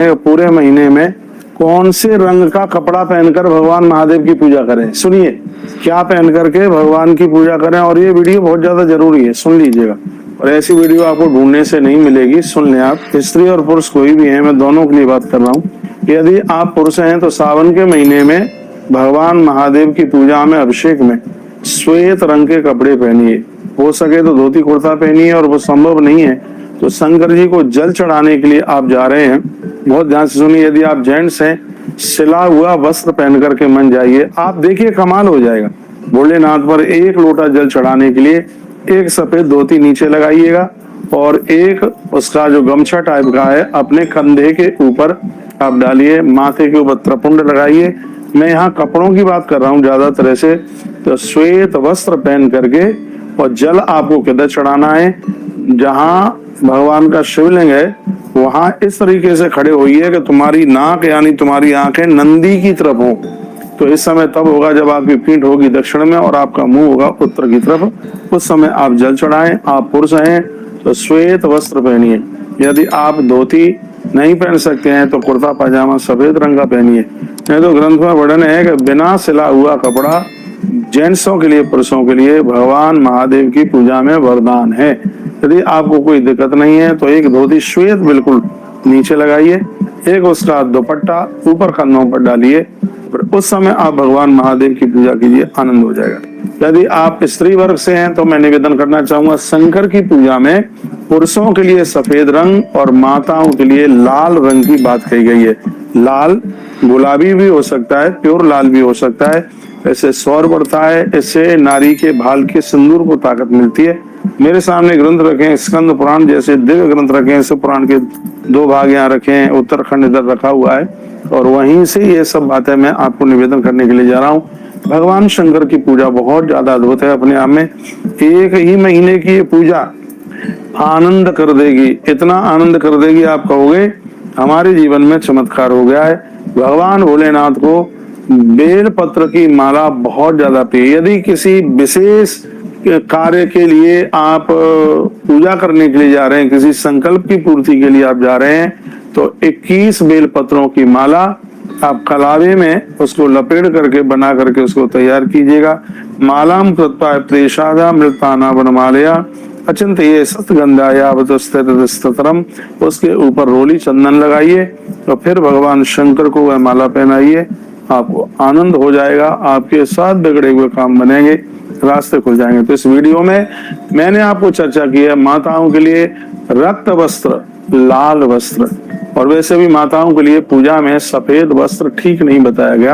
पूरे महीने में कौन से रंग का कपड़ा पहनकर भगवान महादेव की पूजा करें। सुनिए क्या पहन करके भगवान की पूजा करें, और ये वीडियो बहुत ज्यादा जरूरी है, सुन लीजिएगा। और ऐसी वीडियो आपको ढूंढने से नहीं मिलेगी, सुन लें आप। स्त्री और पुरुष कोई भी है, मैं दोनों के लिए बात कर रहा हूँ। यदि आप पुरुष हैं तो सावन के महीने में भगवान महादेव की पूजा में, अभिषेक में श्वेत रंग के कपड़े पहनिए। हो सके तो धोती कुर्ता पहनिए, और वो संभव नहीं है तो शंकर जी को जल चढ़ाने के लिए आप जा रहे हैं, बहुत ध्यान से सुनिए। यदि आप जेंट्स हैं, सिला हुआ वस्त्र पहन करके मन जाइए, आप देखिए कमाल हो जाएगा। भोलेनाथ पर एक लोटा जल चढ़ाने के लिए एक सफेद धोती नीचे लगाइएगा, और एक उसका जो गमछा टाइप का है अपने कंधे के ऊपर आप डालिए, माथे के ऊपर त्रिपुंड लगाइए। मैं यहाँ कपड़ों की बात कर रहा हूँ ज्यादा तरह से। तो श्वेत वस्त्र पहन करके, और जल आपको किधर चढ़ाना है, जहाँ भगवान का शिवलिंग है वहां इस तरीके से खड़े होइए कि तुम्हारी नाक यानी तुम्हारी आंखें नंदी की तरफ हो। तो इस समय तब होगा जब आपकी पीठ होगी दक्षिण में और आपका मुंह होगा उत्तर की तरफ। उस समय आप जल चढ़ाएं। आप पुरुष हैं तो श्वेत वस्त्र पहनिए। यदि आप धोती नहीं पहन सकते हैं तो कुर्ता पाजामा सफेद रंग का पहनिए। नहीं तो ग्रंथ में वर्णन है कि बिना सिला हुआ कपड़ा जेंट्सों के लिए, पुरुषों के लिए भगवान महादेव की पूजा में वरदान है। यदि आपको कोई दिक्कत नहीं है तो एक धोती श्वेत बिल्कुल नीचे लगाइए, एक उसका दुपट्टा ऊपर कंधों पर डालिए, उस समय आप भगवान महादेव की पूजा कीजिए, आनंद हो जाएगा। यदि आप स्त्री वर्ग से हैं तो मैं निवेदन करना चाहूंगा, शंकर की पूजा में पुरुषों के लिए सफेद रंग और माताओं के लिए लाल रंग की बात कही गई है। लाल गुलाबी भी हो सकता है, प्योर लाल भी हो सकता है। ऐसे सौर बढ़ता है, इससे नारी के भाल के सिंदूर को ताकत मिलती है। मेरे सामने ग्रंथ रखे हैं, स्कंद पुराण जैसे दिव्य ग्रंथ रखे हैं। शिव पुराण के 2 भाग यहाँ रखे हैं, उत्तरखंड इधर रखा हुआ है, और वहीं से ये सब बातें मैं आपको निवेदन करने के लिए जा रहा हूँ। भगवान शंकर की पूजा बहुत ज्यादा अद्भुत है अपने आप में। एक ही महीने की ये पूजा आनंद कर देगी, इतना आनंद कर देगी आप कहोगे हमारे जीवन में चमत्कार हो गया है। भगवान भोलेनाथ को बेल पत्र की माला बहुत ज्यादा प्रिय। यदि किसी विशेष कार्य के लिए आप पूजा करने के लिए जा रहे हैं, किसी संकल्प की पूर्ति के लिए आप जा रहे हैं, तो 21 बेल पत्रों की माला आप कलावे में उसको लपेट करके बना करके उसको तैयार कीजिएगा। मालाम कृत्वा प्रेषादा मृताना वनमालया अचिंत ये सतगंधाया स्तत्रम, उसके ऊपर रोली चंदन लगाइए, तो फिर भगवान शंकर को वह माला पहनाइए। आपको आनंद हो जाएगा, आपके साथ बिगड़े हुए काम बनेंगे, रास्ते खुल जाएंगे। तो इस वीडियो में मैंने आपको चर्चा की है माताओं के लिए रक्त वस्त्र, लाल वस्त्र, और वैसे भी माताओं के लिए पूजा में सफेद वस्त्र ठीक नहीं बताया गया।